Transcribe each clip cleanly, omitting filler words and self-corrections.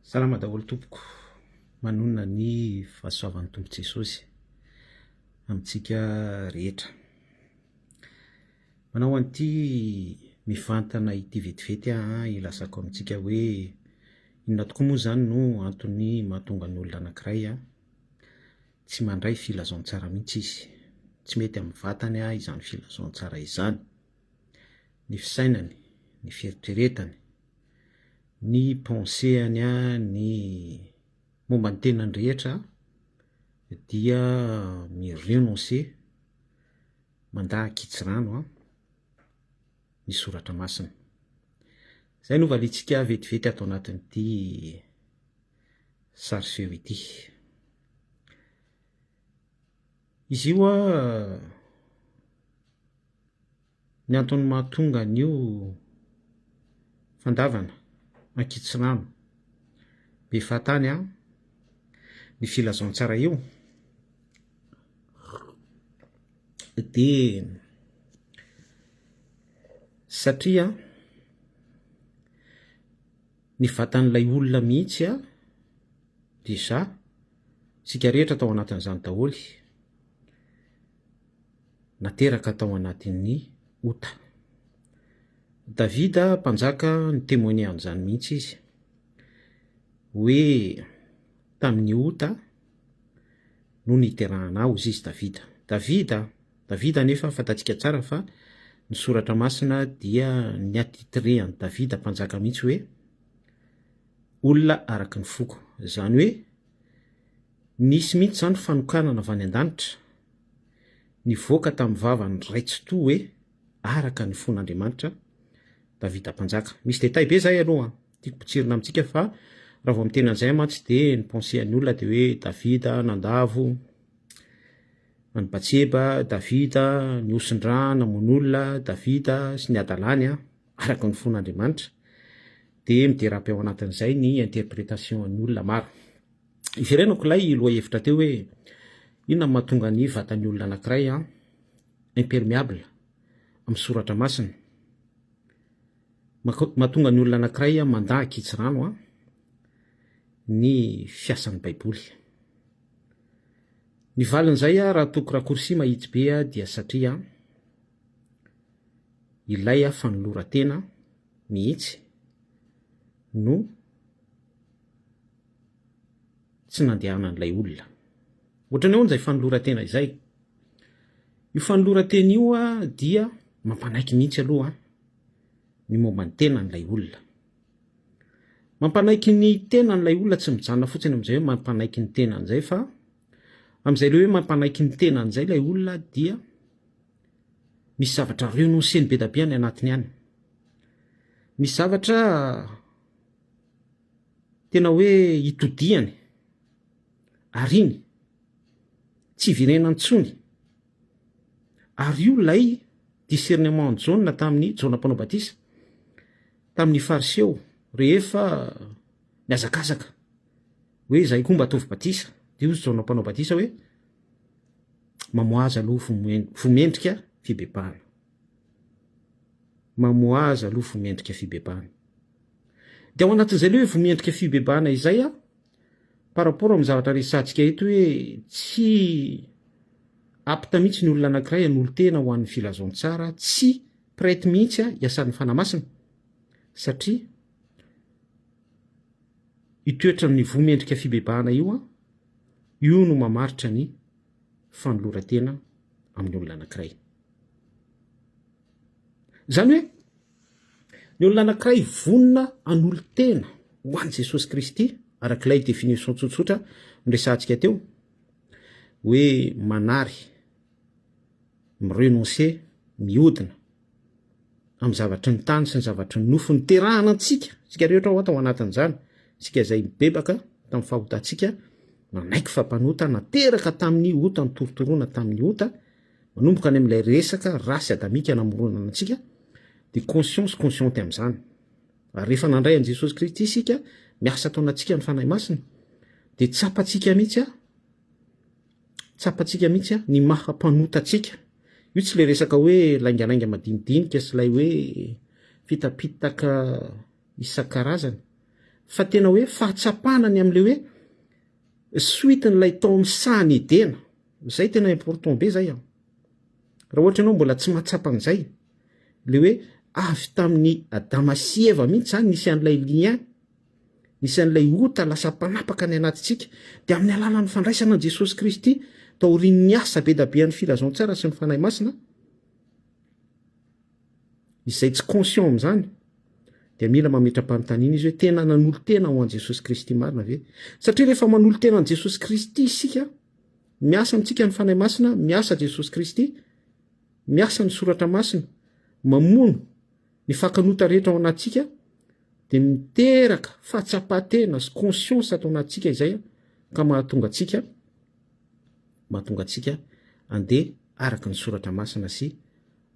Salama daholo tompoko, manonona ny fahasoavan'ny tompo Jesosy amintsika rehetra. Manao an'ity mivantana ity vetivety ilasako amintsika hoe inona tokoa moa zany no antony mahatonga ny olona anankiray tsy mandray filazaon-tsara mihitsy izy, tsy mety amin'ny vatany izany filazaon-tsara izany, ny fisainany, ny fieritreretany, ny penséany ny momba ny tenany rehetra dia mirenoncer mandahakitsy rano ny soratra masina. Zay no valintsika vetivety atao anatin'ity sary feo ity. Izy io ny antony mahatonga an'io fandavana ankitsy rano be fahatany ny filazaon-tsara io dia satria ny vatan'ilay olona mihitsy deja sika rehetra tao anatin'izany daholo nateraka tao anatin'ny ota. Davida mpanjaka ny témoigner an'izany mihitsy izy hoe tamin'ny ota no niterahana ao izy Davida nefa fantatsika tsara fa ny soratra masina dia ny atitrehany Davida mpanjaka mihitsy hoe olona araky ny foko, zany hoe nisy mihitsy zany fanokanana avy any an-danitra nivoaka tamin'ny vavany raitsi-to hoe araka ny fon'Andriamanitra Davida mpanjaka. Misy détail be zay aloha tiako potsirina amintsika fa raha vao miteny an'izay mantsy dia ny penséan'ny olona dia hoe Davida nandavo any Batseba, Davida niosin-drà namono olona, Davida sy ny adalany araka ny fon'Andriamanitra, dia miderape ao anatin'izay ny interprétation an'ny olona maro. Iverenako ilay loha hevitra teo hoe inona mahatonga ny vatan'ny olona anankiray imperméable amin'ny soratra masina, mahatonga ny olona anankiray mandahakitsy rano ny fiasan'ny baiboly. Ny valin'izay raha toko rakorsy mahitsy be dia satria ilay fanoloran-tena mihitsy no tsy nandehanan'ilay olona. Ohatrany hoe izay fanoloran-tena izay, io fanoloran-tena io dia mampanaiky mihitsy aloha ny momba ny tenan'ilay olona. Mampanaiky ny tenan'ilay olona tsy mijanona fotsiny amin'izay hoe mampanaiky ny tenan'izay, fa amin'izay le hoe mampanaiky ny tenan'izay ilay olona dia misy zavatra renoncer be da be any anatiny any. Misy zavatra tena hoe hitodiany, ariny, tsy virenany tsony. Ary io lay discernement jaune tamin'ny Jona mpanao batisa, tamin'ny fariseo rehefa miazakazaka hoe zay koa mba ataovy batisa, dia ozy Jona mpanao batisa hoe mamoazy aloha vomendrika fibebahana, mamoazy aloha vomendrika fibebahana. Dia ao anatin'izay le hoe vomendrika fibebahana izay par rapport amin'ny zavatra resantsika eto hoe tsy apta mihitsy ny olona anankiray hanolo tena ho an'ny filazaon-tsara, tsy prety mihitsy hiasan'ny fanamasina, satria itoetra ny vomendrika fibebahana io no mamaritra ny fanoloran-tena amin'ny olona anankiray. Zany hoe ny olona anankiray vonona hanolo tena ho an'i Jesosy Kristy, arak'ilay définition tsotsotra niresantsika teo hoe manary, mirenoncer, mihodina amin'ny zavatry ny tany sy ny zavatry ny nofo niterahana antsika, sika rehetra ao atao anatin'izany, sika izay mibebaka tamin'ny fahotantsika, nanaiky fampanota, nateraka tamin'ny ota, ny torotoroana tamin'ny ota, manomboka any amin'ilay resaka rasy adamika namoronana antsika, dia conscience consciente amin'izany. Ary rehefa nandray an'i Jesosy Kristy isika, miasa tao anatsika ny fanahy masina, dia tsapatsika mihitsy ny mahampanota-tsika. Io tsy le resaka hoe laingalainga madinidinika sy lay hoe fitapitaka isan-karazany, fa tena hoe fahatsapanany am'le hoe soitin'ilay tao amin'ny sahany edena. Zay tena important be zay raha ohatra ianao mbola tsy mahatsapan'izay le hoe avy tamin'ny Adama sy Eva mihitsy zany nisy an'ilay lien, nisy an'ilay ota lasa mpanapaka ny anatintsika, de amin'ny alalan'ny fandraisana an' Jesosy Kristy taorian'ny asa be da bean'ny filazantsara sy ny fanahy masina, izay tsy conscient am'izany de mila mametra-panontaniana izy hoe tena nanolo tena ho an' Jesosy Kristy marina ve? Satria rehefa manolo tena an' Jesosy Kristy isika, miasa amintsika ny fanahy masina, miasa Jesosy Kristy, miasa ny soratra masina, mamono ny fakanota rehetra ao anatsika, de miteraka fahatsapatena sy conscience atao anatsika izay ka mahatonga atsika andeha araka ny soratra masina sy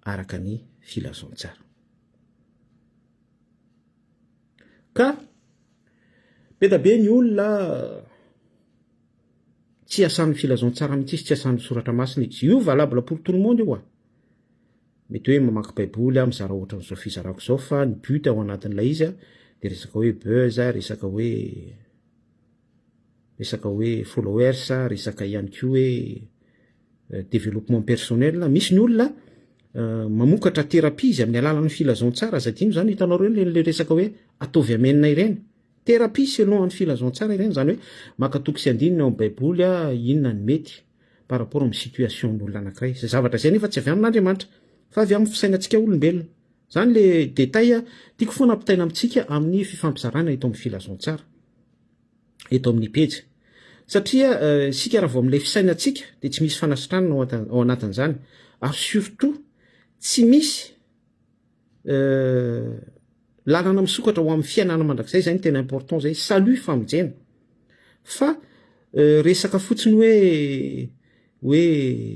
araka ny filazantsara. Ka be da be ny olona tsy asan'ny filazantsara mihitsy izy, tsy asan'ny soratra masina izy. Io valable pour tout le monde io mety hoe mamaky baiboly mizara ohatra n'izao fizarako zao, fa ny but ao anatin'ilay izy de resaka hoe buzz, resaka hoe followers, resaka ihany koa hoe développement personnel. Misy ny olona mamokatra thérapie izy amin'ny alalan'ny filazantsara, zadino zany hitanareo le resaka hoe ataovy amenina ireny, thérapie selon an'ny filazantsara ireny, zany hoe makatoky sy andininy ao amin'ny baiboly inona ny mety par rapport amin'ny situation n'olona anankiray. Zay zavatra zay nefa tsy avy amin'Andriamanitra fa avy amin'ny fisainantsika olombelona. Zany le détail tiako foana ampitaina amintsika amin'ny fifampizarana eto amin'ny filazantsara, eto amin'ny pejy. Satria sika raha vao amin'ilay fisainantsika de tsy misy fanasitranana ao anatin'izany, ary surtout tsy misy lalana misokatra ho amin'ny fiainana mandrakizay. Zay ny tena important zay, salut famonjena. Fa resaka fotsiny hoe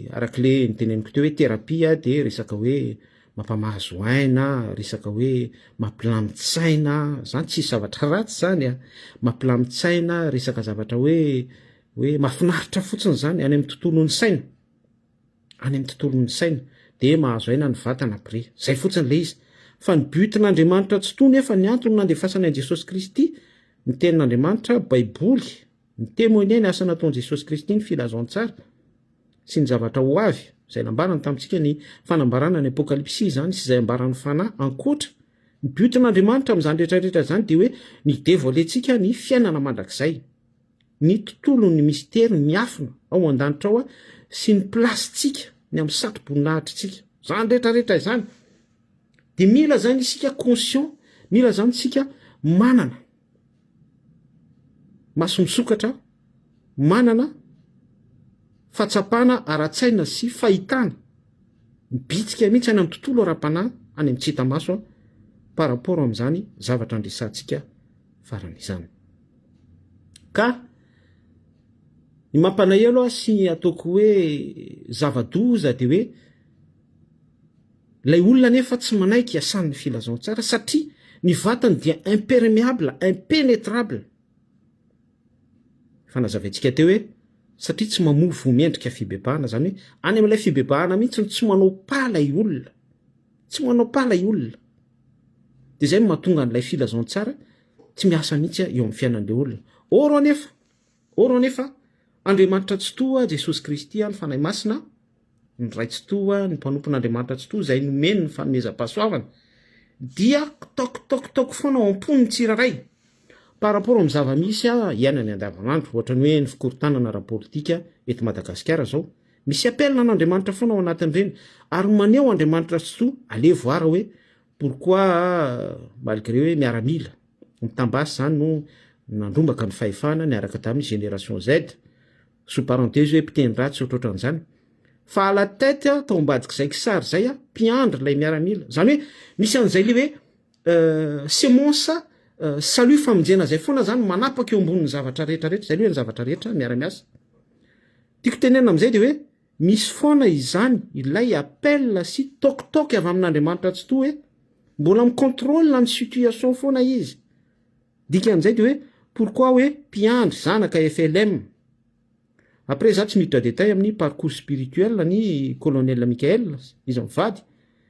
arak'le niteneniko teo hoe thérapie de resaka hoe mampamahazo aina, resaka hoe mampilamin-tsaina, zany tsy zavatra ratsy zany mampilamin-tsaina, resaka zavatra hoe mahafinaritra fotsiny zany any amin'ny tontolon'ny saina, de mahazo aina ny vatana après. Zay fotsiny le izy. Fa ny butin'Andriamanitra tsy toy nefa ny antony nandefasany an' Jesosy Kristy, ny tenin'Andriamanitra, baiboly, ny témoigner ny asa nataon'i Jesosy Kristy, ny filazantsara sy ny zavatra ho avy, zay nambarany tamintsika ny fanambarana ny apokalipsy zany, sy zay ambarany fanahy ankoatra. Ny butin'Andriamanitra amin'izany rehetrarehetra zany de hoe ny dévoilentsika ny fiainana mandrakizay, ny tontolon'ny mystère miafina ao an-danitra ao sy ny plasitsika ny amin'ny satroboninahitrytsika, zany rehetrarehetra zany. De mila zany isika conscient, mila zany isika manana maso misokatra, manana fahatsapana ara-tsaina sy fahitana mibitsika mihitsy any amin'ny tontolo ara-panahy, any amin'ny tsita maso par rapport amin'izany zavatra andresantsika faran'izany. Ka ny mampanay aloha sy ataoko hoe zava-doza de hoe lay olona nefa tsy manaiky iasan'ny filazantsara satria ny vatany dia imperméable, impénétrable. Fanazavaintsika teo hoe satria tsy mamofo mendrika fibebahana, zany hoe any amin'ilay fibebahana mihitsy tsy manao palay olona, tsy manao palay olona. De zay mahatonga an'ilay filazantsara tsy miasa mihitsy eo amin'ny fiainan'ilay olona. Oro anefa Andriamanitra tsy toa Jesosy Kristy ny fanahy masina, ny ray tsy toa, ny mpanompon'Andriamanitra tsy toa, zay nomeny ny fanomezam-pahasoavana, dia kitokitokitoko foana ao am-pony ny tsiraray par rapport amin'ny zava-misy iainany andavanandro, ohatrany hoe ny fikorontanana ara-politika eto Madagasikara zao. Misy apelina n'Andriamanitra foana ao anatin'ireny, ary maneho Andriamanitra tsy toa ale voara hoe pourquoi malgré hoe miaramila mitambasy zany no nandrombaka ny fahefana niaraka tamin'ny génération Z, sous parenthèse hoe mpiteny ratsy ohatrohatran'izany. Fa à la tête tao ambadik'izay kisary zay mpiandry lay miaramila, zany hoe misy an'izay le hoe semence salut famonjena zay foana zany manapaka eo ambonin'ny zavatra rehetrarehetra, zay le hoe ny zavatra rehetra miara-miasa. Tiako tenena amin'izay de hoe misy foana izany ilay appel sy tokitoky avy amin'Andriamanitra tsy toa hoe mbola micontrôle ny situation foana izy. Dikan'izay de hoe pourquoi hoe mpiandry zanaka FLM. Après za tsy miditra détail amin'ny parcours spirituel ny colonel Michael izy mivady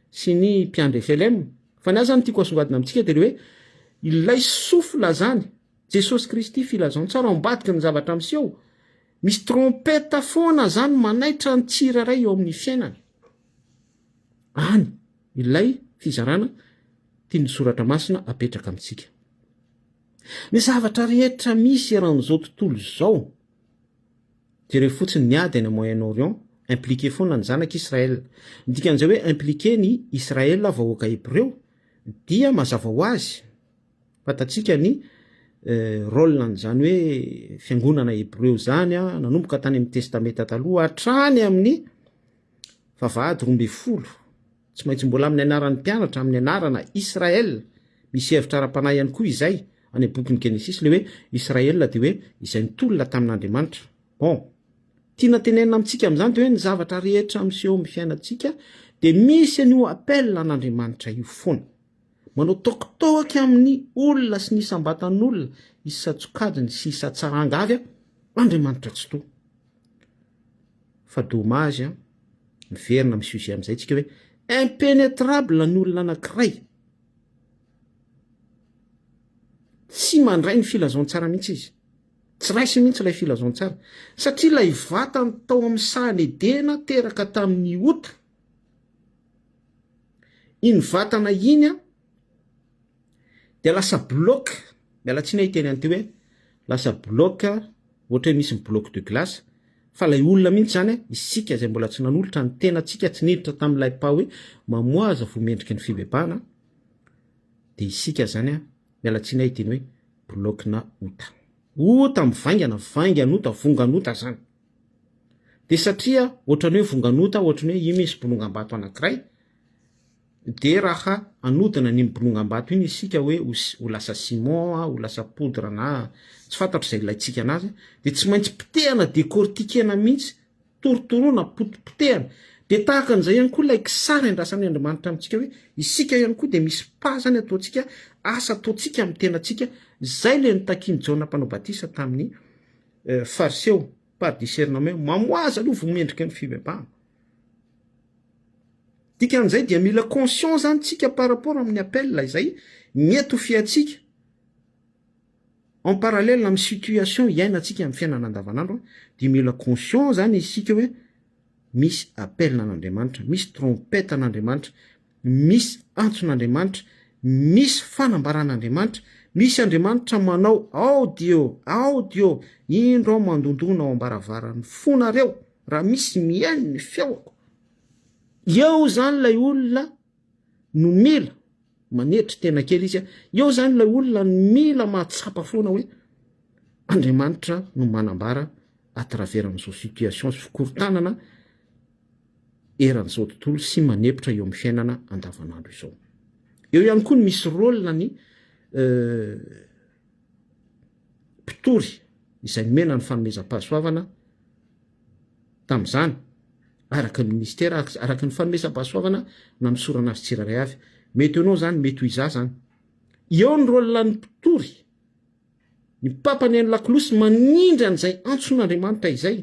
sy ny mpiandry FLM. Fa ny azy zany tiako asongadina amintsika de hoe ilay sofla zany jesosy kristy filazantsara ambadika ny zavatra miseho misy trompeta foana zany manaitra ny tsiraray eo amin'ny fiainany any ilay fizarana tia ny soratra masina apetraka amintsika ny zavatra rehetra misy eran'izao tontolo zao jereo fotsiny niady any Moyen-Orient impliqué foana ny zanak'Israël dikan'izay hoe impliqué ny Israël vahoaka Hébreo dia mazava ho azy fatatsika ny rôle n'zany hoe fiangonana Hébreo zany nanomboka tany amin'ny testameta taloha hatrany amin'ny vavahady 12 tsy maintsy mbola amin'ny anaran'ny mpianatra amin'ny anarana Israël misy hevitra ara-panahy ihany koa izay any bokin'ny Genesis le hoe Israël de hoe izay nitolona tamin'Andriamanitra bon tiana tenenina amintsika amin'izany de hoe ny zavatra rehetra miseho amin'ny fiainatsika de misy an'io appel an'Andriamanitra io foana manao tokotoky amin'ny olona sy ny isambatan'olona isatsokadiny sy isatsarangavy Andriamanitra tsy to fa dommage miverina amin'ny sujet amin'izay tsika hoe impénétrable ny olona anankiray tsy mandray ny filazantsara mihitsy izy tsy raisy mihitsy ilay filazantsara satria ilay vatany tao amin'ny sahany edena teraka tamin'ny ota iny vatana iny de lasa bloc mialatsina hiteny an'ity hoe lasa bloc ohatra hoe misy ny bloc de glace fa lay olona mihitsy zany isika zay mbola tsy nanolotra ny tenatsika tsy niditra tamin'ilay pa hoe mamoaza vo mendriky ny fibebahana de isika zany mialatsina hiteny hoe blocna ota mivainganota vonganota zany de satria ohatrany hoe vonganota ohatrany hoe misy bolongam-bato anankiray de raha anodina ny bolongam-bato iny isika hoe ho lasa ciment ho lasa poudre na tsy fantatro zay ilaitsika anazy de tsy maintsy pitehana décortiquena mihitsy torotoroana potipotehana de tahaka an'izay ihany koa ilay kisary andrasan'ny Andriamanitra amintsika hoe isika ihany koa de misy pazany ataontsika asa ataontsika amin'ny tenatsika zay le nitakiany Jona mpanao batisa tamin'ny fariseo par discernement mamoaza aloha vo mendrika ny fibebahana dikan'izay dia mila conscience zany tsika par rapport amin'ny appel izay mety ho fiatsika en parallèle amin'ny situation iainatsika amin'ny fiainana andavanandro de mila conscience zany isika hoe misy appel n'Andriamanitra misy trompette n'Andriamanitra misy antson'Andriamanitra misy fanambaran'Andriamanitra misy Andriamanitra manao audio indro ao mandondona ao ambaravarany fonareo raha misy miainy ny feoko eo zany lay olona no mila manetry tena kely izy eo zany lay olona no mila mahatsapa foana hoe Andriamanitra no manambara à travers an'izao situation sy fikorotanana eran'izao tontolo sy manepitra eo amin'ny fiainana andavanandro izao eo ihany koa misy rôle ny mpitory izay mena ny fanomezam-pahasoavana tamin'izany araka ny ministera araka ny fanomezam-pahasoavana na misorana azy tsiraray avy mety enao zany mety ho iza zany eo ny rôle ny mpitory ny papany any lakolosy manindra an'izay antson'Andriamanitra izay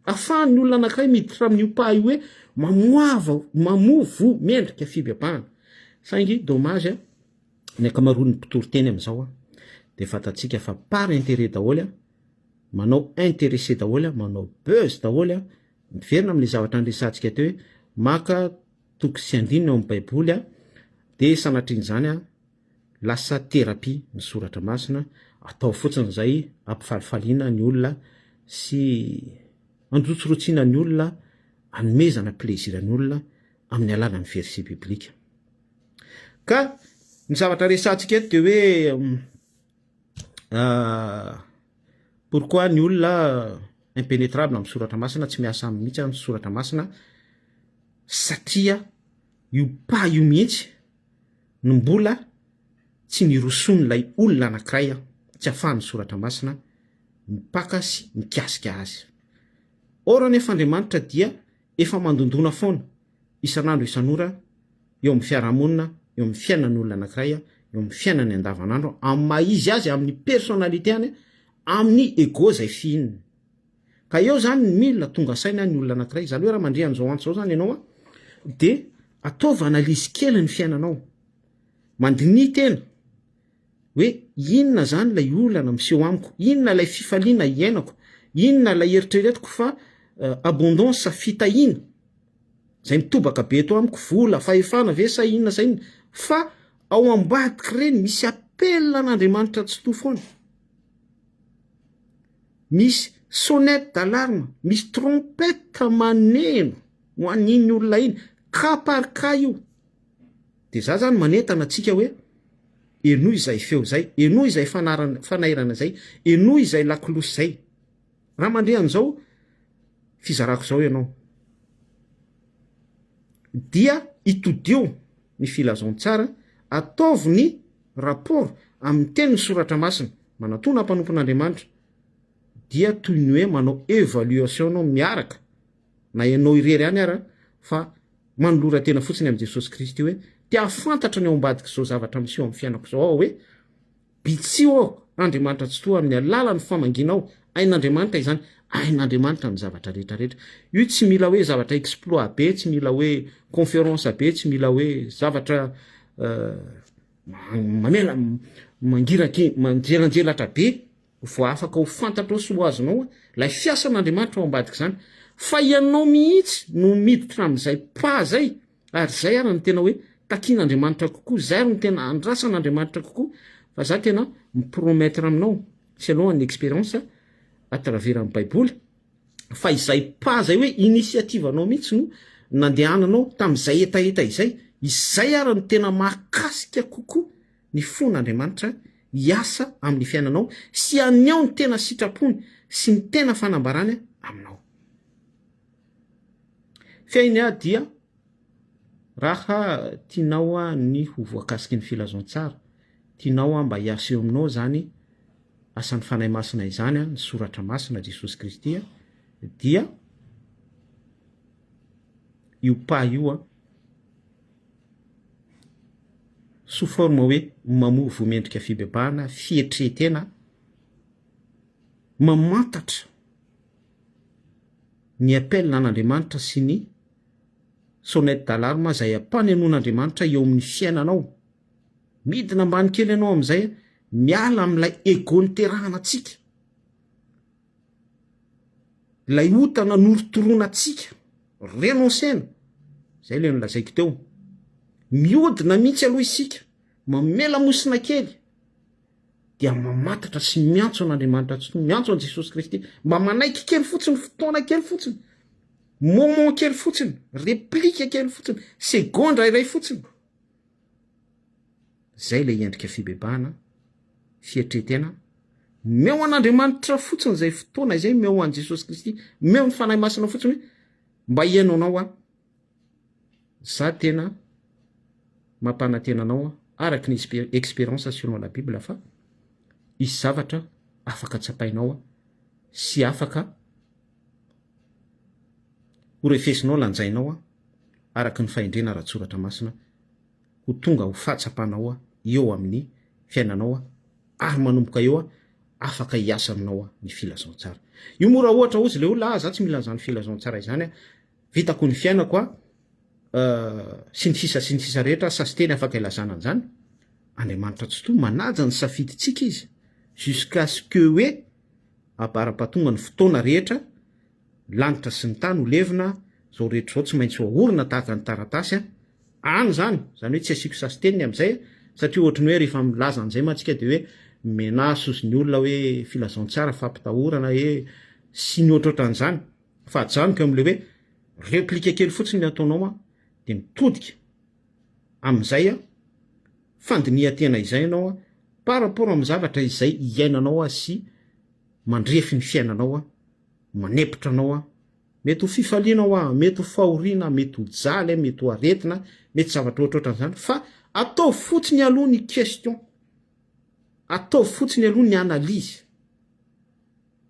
afahan'ny olona anankiray miditra amin'io paha io hoe mamovo mendrika fibebahana saingy dommage ny akamaroan'ny mpitory teny amin'izao de fatatsika fa par intérêt daholy manao intéressé daholy manao buzz daholy miverina amin'le zavatra andresantsika teo hoe maka toko sy andinina eo amin'ny baiboly de sanatr'in'izany lasa thérapie ny soratra masina atao fotsiny zay ampifalifaliana ny olona sy androtsorotsiana ny olona anomezana plaisir ny olona amin'ny alalan'ny verset biblika ka ny zavatra resantsika eto de hoe pourquoi ny olona impénétrable amin'ny soratra masina tsy miasa amin'ny mihitsy ny soratra masina satria io pa io mihitsy no mbola tsy niroson'ilay olona anankiray tsy ahafahany soratra masina mipaka sy mikasika azy ora nefa Andriamanitra dia efa mandondona foana isan'andro isan'ora eo amin'ny fiarahamonina eo amin'ny fiainan'ny olona anankiray eo amin'ny fiainany andavanandro amin'ny maizy azy amin'ny personnalité any amin'ny ego zay fihininy ka eo zany ny milina tonga saina ny olona anankiray zany hoe raha mandre an'izao antso zao zany ianao de ataova analizy kely ny fiainanao mandini tena hoe inona zany lay olana miseho amiko, inona lay fifaliana iainako, inona lay eritreretiko fa abondance fitahiana zay mitobaka be to amiko, vola fahefana ve sa inona sa inona, fa ao ambadiky reny misy apelina an'Andriamanitra tsy to foana, misy sonnette d'alarme, misy trompette maneno ho an'iny olona iny ka par ka io. De za zany manentana atsika hoe enoy izay feo zay, enoy izay fanairana zay, enoy izay lakolosy zay. Raha mandre an'izao fizarako zao ianao, dia itodio ny filazon-tsara, ataovy ny rapport amin'ny teny ny soratra masina, manatona mpanompon'Andriamanitra, dia toy ny hoe manao évaluation anao miaraka na ianao irery ihany ara, fa manolora tena fotsiny amin'i Jesosy Kristy hoe tia fantatra ny ao ambadiky zao zavatra miseho amin'ny fiainako zao ao hoe bitsio ao Andriamanitra tsy toa amin'ny alalan'ny famanginao, ain'Andriamanitra izany, ain'Andriamanitra ny zavatra rehetrarehetra. Io tsy mila hoe zavatra exploit be, tsy mila hoe conférence be, tsy mila hoe zavatra mamela manjelanjelatra be vo afaka ho fantatra sy ho azonao lay fiasan'Andriamanitra ao ambadiky zany, fa ianao mihitsy no miditra amin'izay pa zay, ary zay ara ny tena hoe takian'Andriamanitra kokoa, zay ary ny tena andrasan'Andriamanitra kokoa, fa za tena mipromettre aminao selon ny expérience à travers amin'ny Baiboly, fa izay pa zay hoe initiative anao mihitsy no nandehananao tamin'izay etaeta izay ara ny tena mahakasika kokoa ny fon'Andriamanitra hiasa amin'ny fiainanao sy aneo ny tena sitrapony sy ny tena fanambarany aminao. Fiainy dia raha tianao ny ho voakasiky ny filazon-tsara, tianao mba hiasa eo aminao zany asan'ny fanahy masina izany, ny soratra masina Jesosy Kristy, dia io pa io sous forme hoe mamovo mendrika fibebahana, fietretena, mamantatra ny appel an'Andriamanitra sy ny sonnette d'alarme zay ampanenon'Andriamanitra eo amin'ny fiainanao. Midina ambany kely ianao amin'izay, miala amin'ilay ego niterahana atsika, lay otana norotoroana atsika, renonsena, zay le nolazaiko teo, miodina mihitsy aloha isika, mamela mosina kely, dia mamantatra sy miantso an'Andriamanitra tsy miantso an' Jesosy Kristy, mba manaiky kely fotsiny, fotoana kely fotsiny, moment kely fotsiny, réplique kely fotsiny, segondra iray fotsiny. Zay le endrika fibebahana, fietretena, meo an'Andriamanitra fotsiny zay fotoana izay, meo an' Jesosy Kristy, meo ny fanahy masina fotsiny, mba hiainonao za tena mampanantenanao araky ny expérience selon la Bible, fa isy zavatra afaka tsapainao sy afaka ho refesinao lanjainao araky ny fahendrena ratsoratra masina ho tonga ho fahatsapanao eo amin'ny fiainanao, ary manomboka eo afaka hiasa aminao ny filazon-tsara. Io mora ohatra ozy le olona za tsy mila zany filazon-tsara izany, vitako ny fiainako sy ny sisa rehetra, sa sy teny afaka ilazana an'izany. Andriamanitra tsy to manaja ny safiditsika izy jusqu'à ce que hoe abara-patonga ny fotoana rehetra, lanitra sy ny tany ho levina, zao rehetra zao tsy maintsy hoahorina tahaka ny taratasy any zany hoe tsy asiko sasy teniny amin'izay, satria ohatrany hoe rehefa milaza an'izay mantsika de hoe menaso sy ny olona hoe filazon-tsara fampitahorana sy ny ohatrohatran'izany, fa janoko am'le hoe réplique kely fotsiny ataonao de mitodika amin'izay fandinia tena izay ianao par rapport amin'ny zavatra izay iainanao sy mandrefy ny fiainanao, manepotra anao, mety ho fifalianao, mety ho fahoriana, mety ho jaly, mety ho aretina, mety zavatra ohatrohatran'izany, fa atao fotsiny aloha ny question, atao fotsiny aloha ny analyse,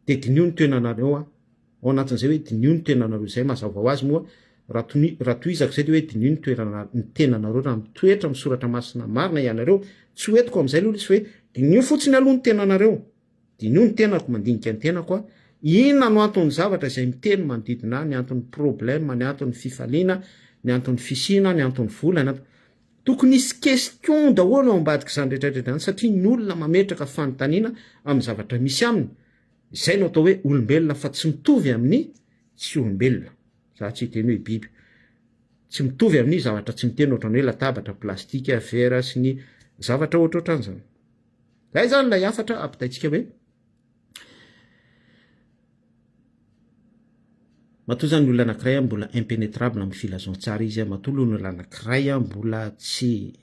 de dinio ny toenanareo ao anatin'izay hoe dinio ny toenanareo zay mazava ho azy moa raha toizako zay de hoe dinio ny tenanareo raha mitoetra misoratra masina marina ianareo, tsy hoetiko amin'izay aloha izy hoe dinio fotsiny aloha ny tenanareo, dinio ny tenako mandinika ny tenako, inona no anton'ny zavatra izay miteny manodidina, ny anton'ny problème, ny anton'ny fifaliana, ny anton'ny fisina, ny anton'ny vola, tokony isy question daholo ao ambadika izany rehetrarehetra zany satria ny olona mametraka fanontaniana amin'ny zavatra misy aminy izay no atao hoe olombelona fa tsy mitovy amin'ny tsy olombelona za tsy hiteny hoe biby tsy mitovy amin'ny zavatra tsy miteny ohatrany hoe latabatra plastika vera sy ny zavatra ohatrohatran'izany zay zany lay afatra ampitaitsika hoe matoa zany olona anankiray mbola impénétrable amin'ny filazon-tsara izy matoa olona anankiray mbola tsy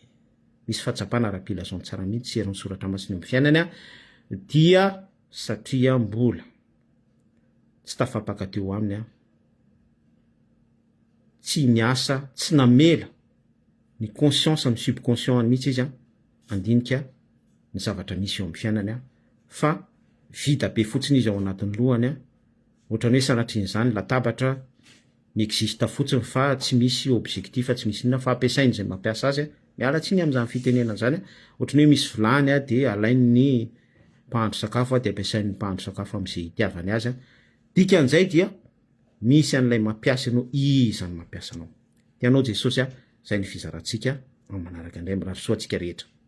misy fahatsapana ara-pilazon-tsara mihitsy sy ery ny soratra masiny amin'ny fiainany dia satria mbola tsy tafapaka teo aminy tsy niasa tsy namela ny conscience amin'ny subconscient mihitsy izy andinika ny zavatra misy eo amin'ny fiainany fa vita be fotsiny izy ao anatin'ny lohany ohatrany hoe sanatrian'izany latabatra miexista fotsiny fa tsy misy objectif tsy misy inona fa ampiasainy zay mampiasa azy miala tsiny amin'izany fitenenana zany ohatrany hoe misy vilany dia alainy mpahandro sakafo dia ampiasain'ny mpahandro sakafo amin'izay itiavany azy dikan'izay dia misy an'ilay mampiasa anao izany mampiasa anao tianao Jesosy zay ny fizarantsika amin'ny manaraka indray mirarosoa antsika rehetra